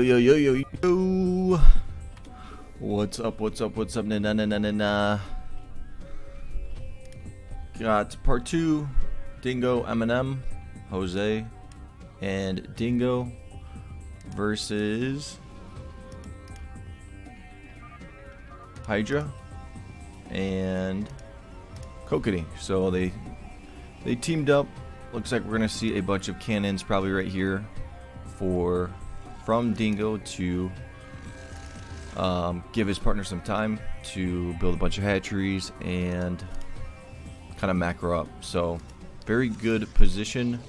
Yo, yo, yo, yo. What's up, what's up, what's up? Nah. Got part 2, Dingo, Eminem, Jose, and Dingo versus HYDRA and Kokanee. So they teamed up. Looks like we're gonna see a bunch of cannons probably right here from Dingo to give his partner some time to build a bunch of hatcheries and kind of macro up. So very good position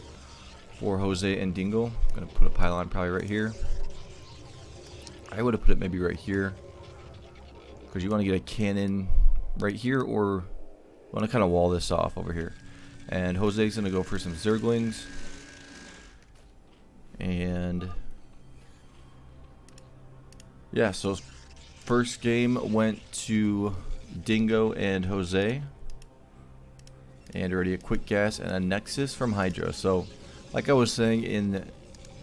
for Jose and Dingo. I'm gonna put a pylon probably right here. I would have put it maybe right here because you want to get a cannon right here, or you want to kind of wall this off over here. And Jose's gonna go for some zerglings, and yeah, so first game went to Dingo and Jose, and already a quick gas and a nexus from HYDRA. So like I was saying in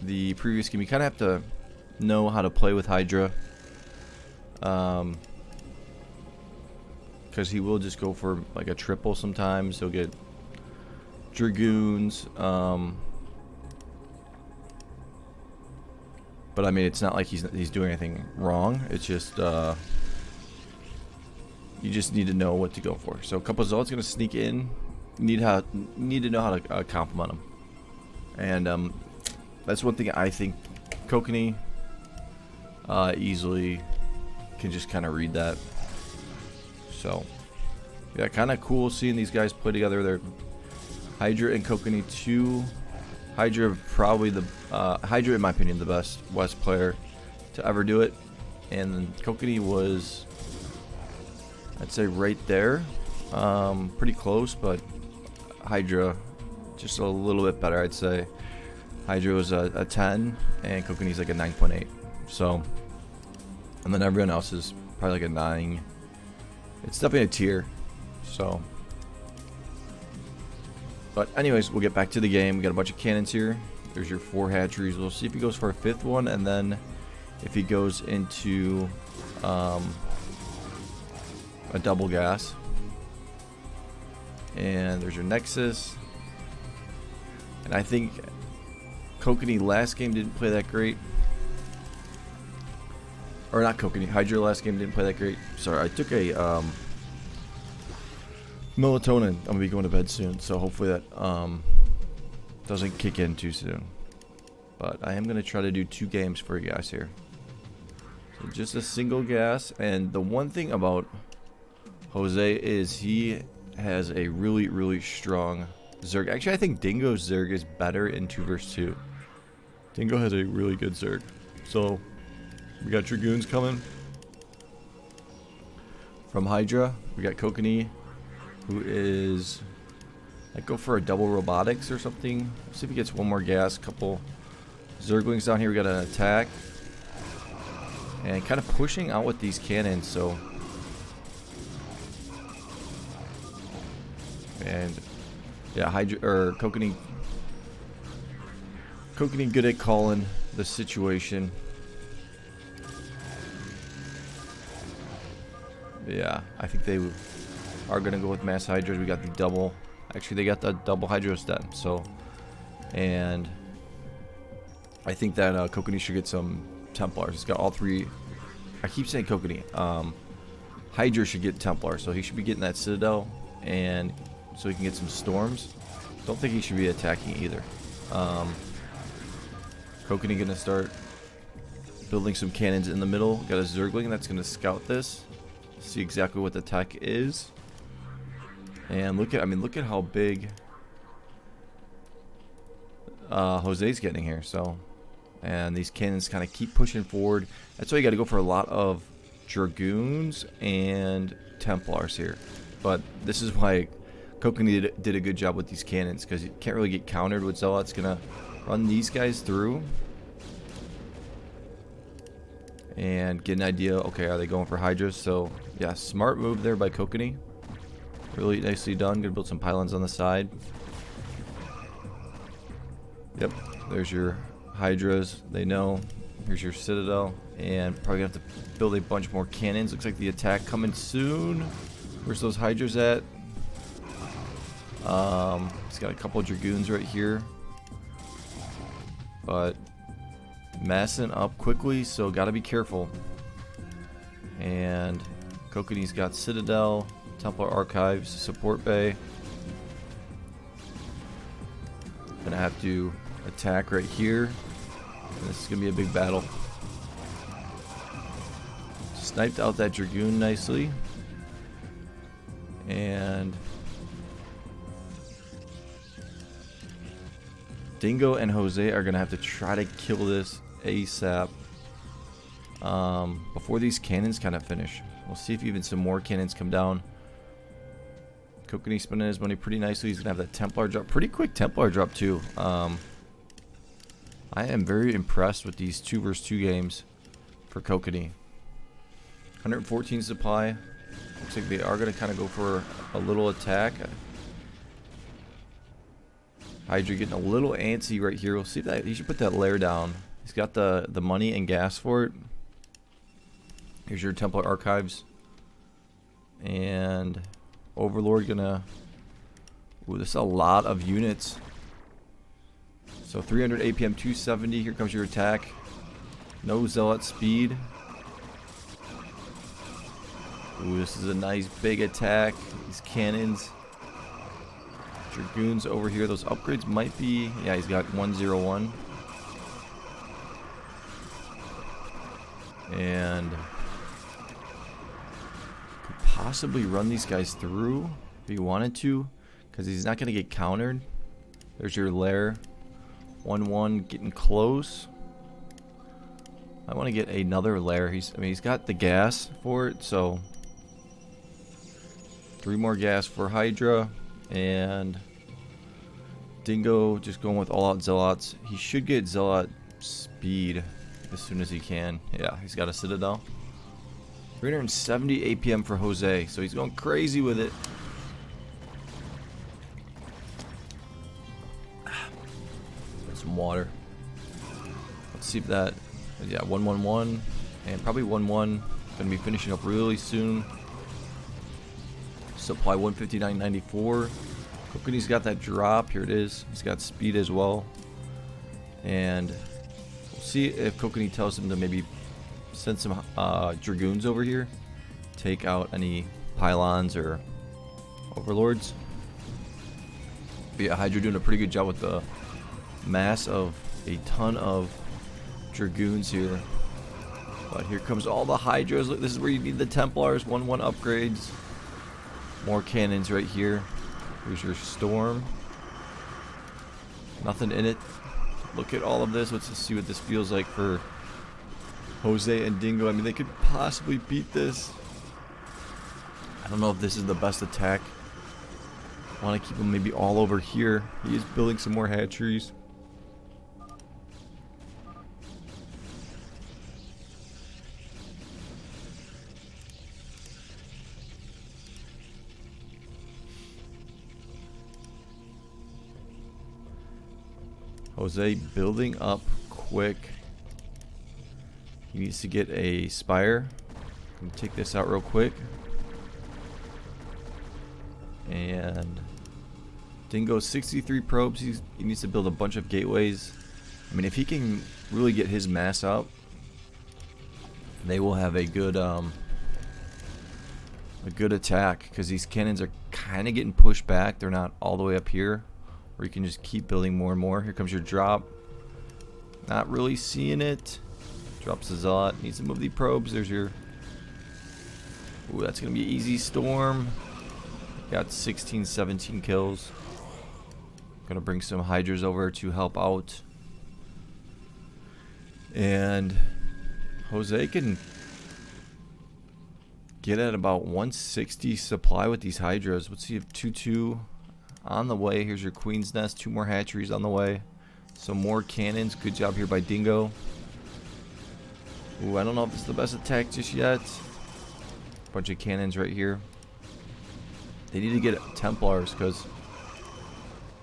the previous game, you kind of have to know how to play with HYDRA, because he will just go for like a triple sometimes. He'll get dragoons, but I mean, it's not like he's doing anything wrong. It's just you just need to know what to go for. So a couple of Zolt's gonna sneak in. Need to know how to compliment him, and that's one thing I think Kokanee easily can just kind of read that. So yeah, kind of cool seeing these guys play together. They're HYDRA and Kokanee 2. HYDRA probably HYDRA in my opinion the best West player to ever do it, and then Kokanee was, I'd say, right there, pretty close, but HYDRA just a little bit better. I'd say HYDRA was a 10 and Kokanee's like a 9.8. So, and then everyone else is probably like a 9. It's definitely a tier. So, but anyways, we'll get back to the game. We got a bunch of cannons here. There's your 4 hatcheries. We'll see if he goes for a 5th one, and then if he goes into a double gas. And there's your nexus. And I think Kokanee last game didn't play that great. Or not Kokanee, HYDRA last game didn't play that great. Sorry, I took a melatonin. I'm gonna be going to bed soon, so hopefully that doesn't kick in too soon. But I am gonna try to do 2 games for you guys here. So just a single gas. And the one thing about Jose is he has a really strong Zerg. Actually, I think Dingo's Zerg is better in 2 vs 2. Dingo has a really good Zerg. So we got dragoons coming from HYDRA. We got Kokanee, who is, I'd go for a double robotics or something. See if he gets one more gas. Couple zerglings down here. We got an attack and kind of pushing out with these cannons. So, and yeah, HYDRA or Kokanee good at calling the situation. Yeah, I think they are gonna go with mass hydras. We got the double. Actually, they got the double hydros done. So, and I think that Kokanee should get some Templars. It's got all 3. I keep saying Kokanee. HYDRA should get Templar, so he should be getting that Citadel, and so he can get some storms. Don't think he should be attacking either. Kokanee gonna start building some cannons in the middle. Got a Zergling that's gonna scout this, see exactly what the tech is, and look at how big Jose's getting here. So, and these cannons kind of keep pushing forward. That's why you got to go for a lot of dragoons and Templars here. But this is why Kokanee did a good job with these cannons, because you can't really get countered with Zealot's gonna run these guys through and get an idea. Okay, are they going for Hydras? So yeah, smart move there by Kokanee. Really nicely done. Gonna build some pylons on the side. Yep, there's your Hydras. They know Here's your citadel, and probably gonna have to build a bunch more cannons. Looks like the attack coming soon. Where's those hydras at? He's got a couple of dragoons right here, but massing up quickly, so gotta be careful. And Kokanee's got citadel, Templar archives, support bay. Gonna have to attack right here. And this is gonna be a big battle. Sniped out that dragoon nicely. And Dingo and Jose are gonna have to try to kill this ASAP before these cannons kind of finish. We'll see if even some more cannons come down. Kokanee spending his money pretty nicely. He's gonna have that Templar drop, pretty quick Templar drop too. I am very impressed with these 2 versus 2 games for Kokanee. 114 supply. Looks like they are gonna kind of go for a little attack. Hydra getting a little antsy right here. We'll see that he should put that lair down. He's got the money and gas for it. Here's your Templar archives. And Overlord gonna... Ooh, this is a lot of units. So 300 APM, 270. Here comes your attack. No zealot speed. Ooh, this is a nice big attack. These cannons. Dragoons over here. Those upgrades might be... Yeah, he's got 101. And... could possibly run these guys through if he wanted to, because he's not going to get countered. There's your lair. 1-1 getting close. I want to get another lair. He's got the gas for it, so 3 more gas for Hydra. And Dingo just going with all out zealots. He should get zealot speed as soon as he can. Yeah, he's got a citadel. 370 APM for Jose, so he's going crazy with it. Got some water. Let's see if that... Yeah, 1-1-1 and probably 1-1. Gonna be finishing up really soon. Supply 159.94. Kokanee's got that drop. Here it is. He's got speed as well. And we'll see if Kokanee tells him to maybe send some dragoons over here, take out any pylons or overlords. But yeah, Hydra doing a pretty good job with the mass of a ton of dragoons here. But here comes all the Hydras. Look, this is where you need the Templars. 1-1 upgrades. More cannons right here. Here's your storm. Nothing in it. Look at all of this. Let's just see what this feels like for Jose and Dingo. I mean, they could possibly beat this. I don't know if this is the best attack. I want to keep him maybe all over here. He is building some more hatcheries. Jose building up quick. He needs to get a spire. Let me take this out real quick. And Dingo 63 probes. He needs to build a bunch of gateways. I mean, if he can really get his mass up, they will have a good attack, because these cannons are kind of getting pushed back. They're not all the way up here, or you can just keep building more and more. Here comes your drop. Not really seeing it. Drops a zealot. Needs to move the probes. There's your... Ooh, that's going to be an easy storm. Got 16, 17 kills. Going to bring some Hydras over to help out. And Jose can get at about 160 supply with these Hydras. Let's see if 2-2 on the way. Here's your Queen's Nest. 2 more hatcheries on the way. Some more cannons. Good job here by Dingo. Ooh, I don't know if it's the best attack just yet. Bunch of cannons right here. They need to get Templars, because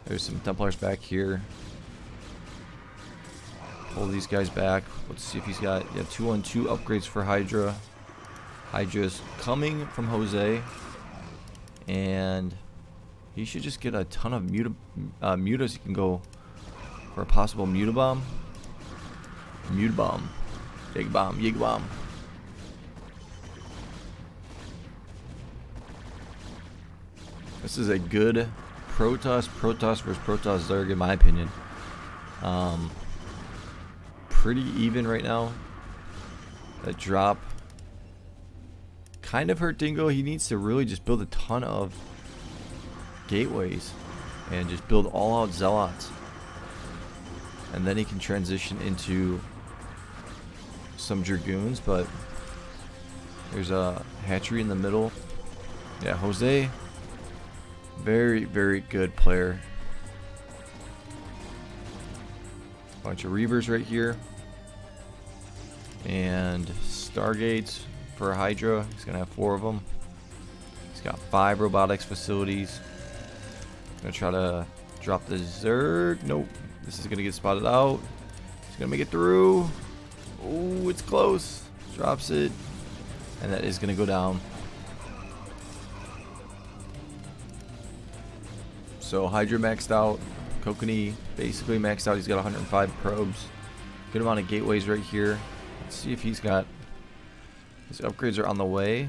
there's some Templars back here. Pull these guys back. Let's see if he's got 2-on-2 upgrades for Hydra. Hydra's coming from Jose, and he should just get a ton of mutas. He can go for a possible mutabomb. Mutabomb. Big bomb. Yig bomb. This is a good Protoss versus Protoss Zerg in my opinion. Pretty even right now. That drop kind of hurt Dingo. He needs to really just build a ton of gateways and just build all out zealots, and then he can transition into some dragoons. But there's a hatchery in the middle. Yeah, Jose, very, very good player. Bunch of Reavers right here, and Stargates for Hydra. He's gonna have 4 of them. He's got 5 robotics facilities. Gonna try to drop the Zerg. Nope. This is gonna get spotted out. He's gonna make it through. Oh, it's close. Drops it, and that is gonna go down. So Hydra maxed out. Kokanee basically maxed out. He's got 105 probes. Good amount of gateways right here. Let's see if he's got... His upgrades are on the way.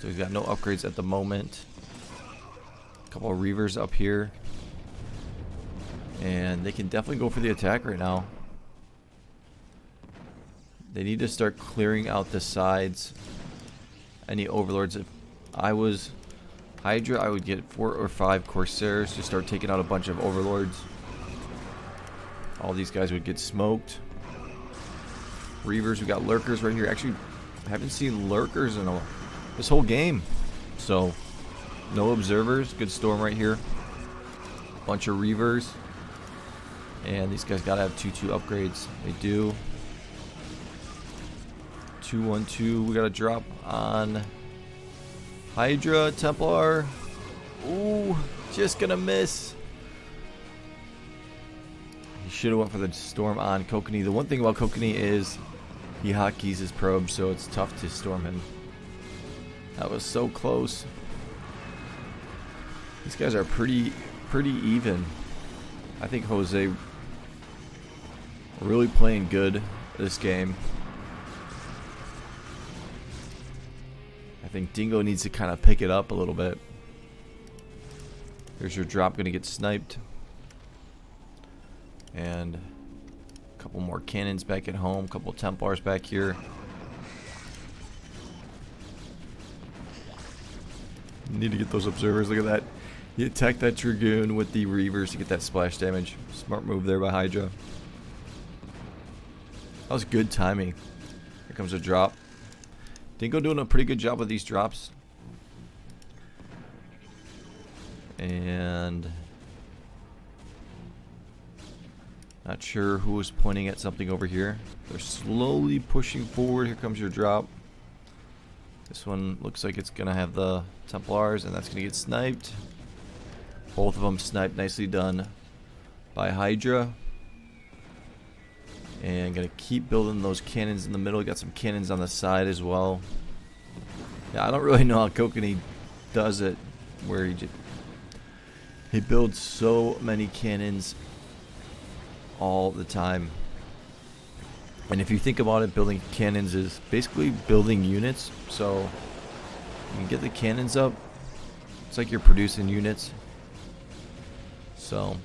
So he's got no upgrades at the moment. A couple of Reavers up here. And they can definitely go for the attack right now. They need to start clearing out the sides. Any overlords. If I was Hydra, I would get 4 or 5 Corsairs to start taking out a bunch of overlords. All these guys would get smoked. Reavers, we got lurkers right here. Actually, I haven't seen lurkers in this whole game. So, no observers. Good storm right here. Bunch of Reavers. And these guys gotta have 2-2 upgrades. They do. 2-1-2. We got a drop on Hydra, Templar. Ooh, just gonna miss. He should have went for the storm on Kokanee. The one thing about Kokanee is he hotkeys his probe, so it's tough to storm him. That was so close. These guys are pretty even. I think Jose really playing good this game. I think Dingo needs to kind of pick it up a little bit. Here's your drop, gonna get sniped. And a couple more cannons back at home, a couple Templars back here. Need to get those observers. Look at that. He attacked that Dragoon with the Reavers to get that splash damage. Smart move there by Hydra. That was good timing. Here comes a drop. Dingo doing a pretty good job with these drops. And not sure who was pointing at something over here. They're slowly pushing forward. Here comes your drop. This one looks like it's gonna have the Templars, and that's gonna get sniped. Both of them sniped. Nicely done by Hydra. And gonna keep building those cannons in the middle. Got some cannons on the side as well. Yeah, I don't really know how Kokanee does it, where he builds so many cannons all the time. And if you think about it, building cannons is basically building units. So you can get the cannons up. It's like you're producing units. So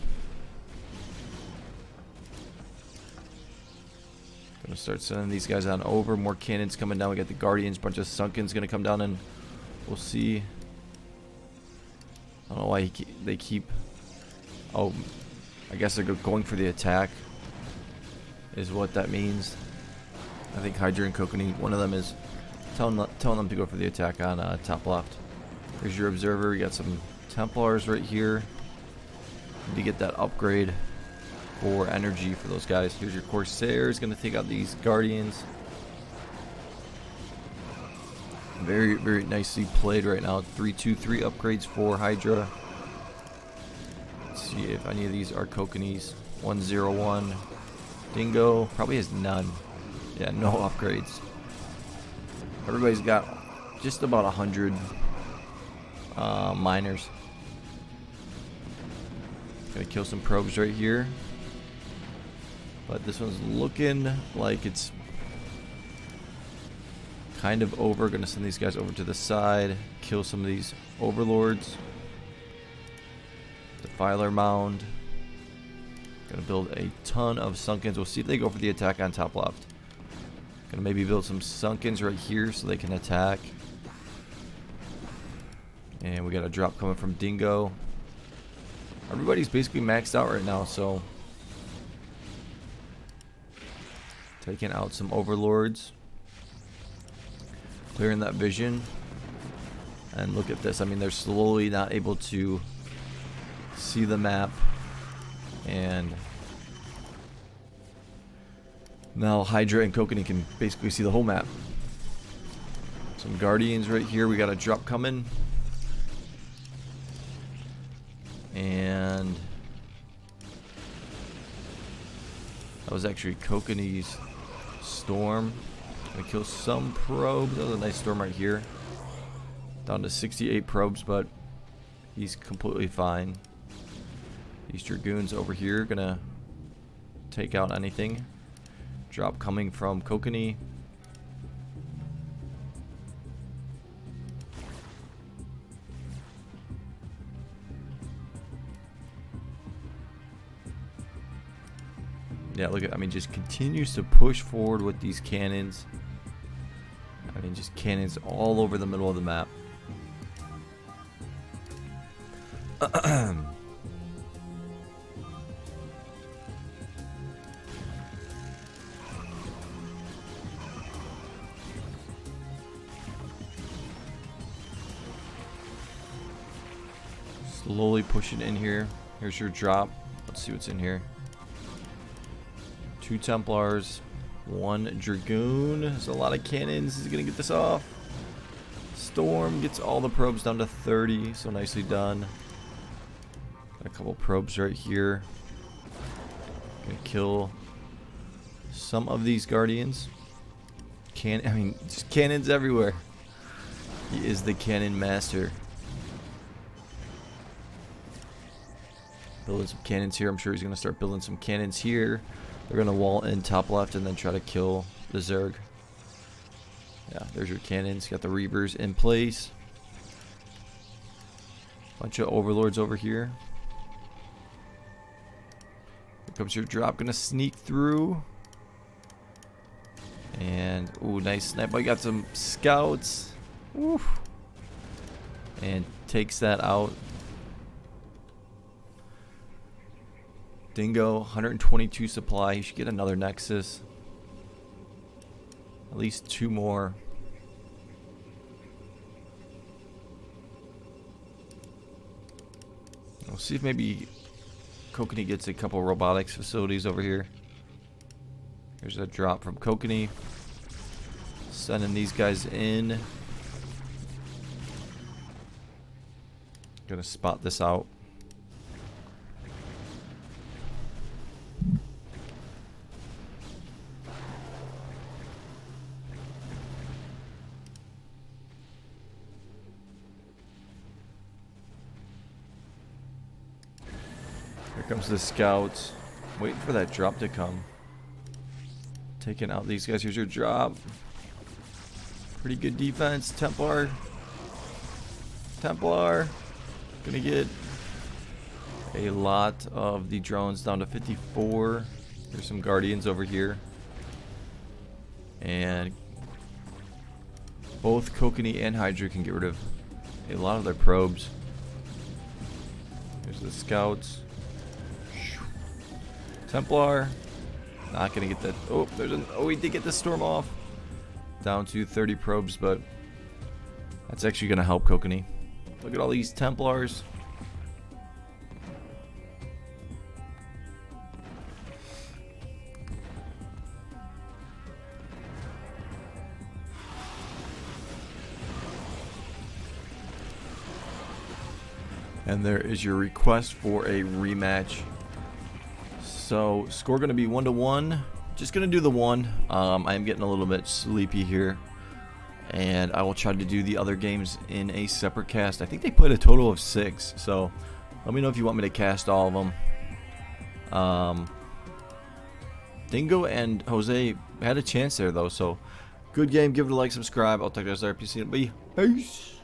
gonna start sending these guys on over. More cannons coming down. We got the Guardians. Bunch of Sunkens gonna come down, and we'll see. I don't know why they keep. Oh, I guess they're going for the attack. Is what that means. I think HYDRA and Kokanee, one of them is telling them to go for the attack on top left. Here's your observer. You got some Templars right here. Need to get that upgrade for energy for those guys. Here's your Corsairs, gonna take out these Guardians. Very, very nicely played right now. 3-2-3 upgrades for Hydra. Let's see if any of these are Kokanees. 1-0-1. Dingo probably has none. Yeah, no upgrades. Everybody's got just about 100 miners. Gonna kill some probes right here. But this one's looking like it's kind of over. Gonna send these guys over to the side. Kill some of these overlords. Defiler mound. Gonna build a ton of sunkens. We'll see if they go for the attack on top left. Gonna maybe build some sunkens right here so they can attack. And we got a drop coming from Dingo. Everybody's basically maxed out right now, so taking out some overlords. Clearing that vision. And look at this. I mean, they're slowly not able to see the map. And now HYDRA and Kokanee can basically see the whole map. Some guardians right here. We got a drop coming. And that was actually Kokanee's storm. Gonna kill some probes. That was a nice storm right here. Down to 68 probes, but he's completely fine. These dragoons over here gonna take out anything. Drop coming from Kokanee. Yeah, look at, I mean, just continues to push forward with these cannons. I mean, just cannons all over the middle of the map. Slowly pushing in here. Here's your drop. Let's see what's in here. 2 Templars, 1 Dragoon. There's a lot of cannons. He's gonna get this off. Storm gets all the probes down to 30, so nicely done. Got a couple probes right here. Gonna kill some of these guardians. I mean, just cannons everywhere. He is the cannon master. Building some cannons here. I'm sure he's gonna start building some cannons here. They're gonna wall in top left and then try to kill the Zerg. Yeah, there's your cannons. Got the Reavers in place. Bunch of overlords over here. Here comes your drop. Gonna sneak through. And ooh, nice snipe. I got some scouts. Woof. And takes that out. Dingo, 122 supply. He should get another Nexus. At least 2 more. We'll see if maybe Kokanee gets a couple robotics facilities over here. Here's a drop from Kokanee. Sending these guys in. Gonna spot this out. Here comes the scouts. Waiting for that drop to come. Taking out these guys. Here's your drop. Pretty good defense. Templar. Templar. Gonna get a lot of the drones down to 54. There's some guardians over here. And both Kokanee and HYDRA can get rid of a lot of their probes. There's the scouts. Templar. Not gonna get that. Oh, he did get the storm off. Down to 30 probes, but that's actually gonna help Kokanee. Look at all these Templars. And there is your request for a rematch. So score going to be 1-1. Just going to do the one. I am getting a little bit sleepy here, and I will try to do the other games in a separate cast. I think they put a total of 6, so let me know if you want me to cast all of them. Dingo and Jose had a chance there though, so good game. Give it a like, subscribe. I'll talk to you guys later. Peace.